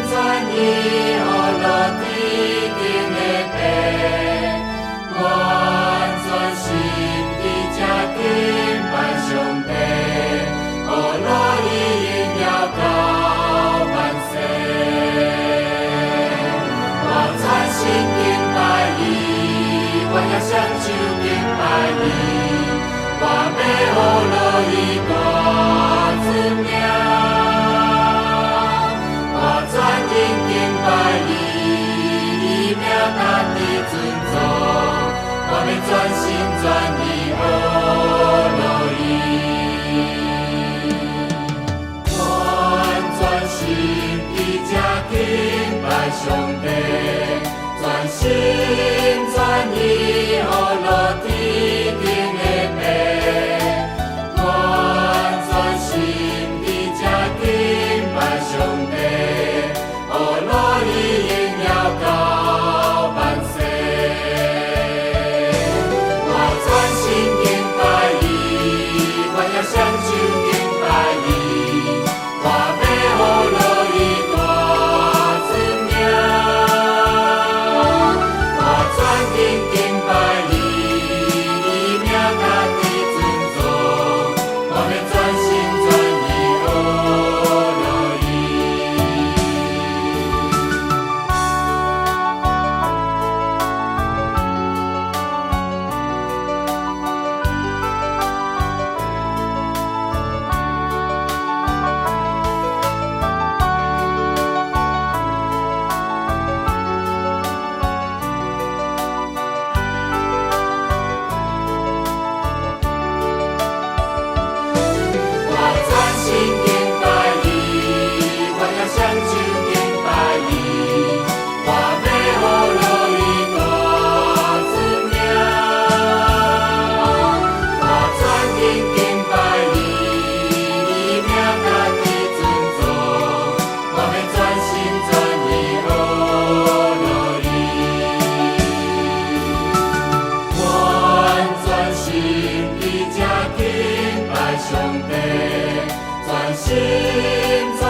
全意学落天顶的白，完全心地才敬拜上帝，学落伊荣耀到万世。我全心敬拜伊，我也双手敬拜伊，我要学落伊大尊名。全心敬拜伊，伊名值得尊重。我要全心全意学落伊，全心地才敬拜上帝，全心全意学落天顶的白，全心地才敬拜上帝。到万世，我全心敬拜伊，我也双手敬拜伊，我要学落伊大尊名。我全心敬拜伊，伊名值得尊重。我要全心全意学落伊。上帝，全心。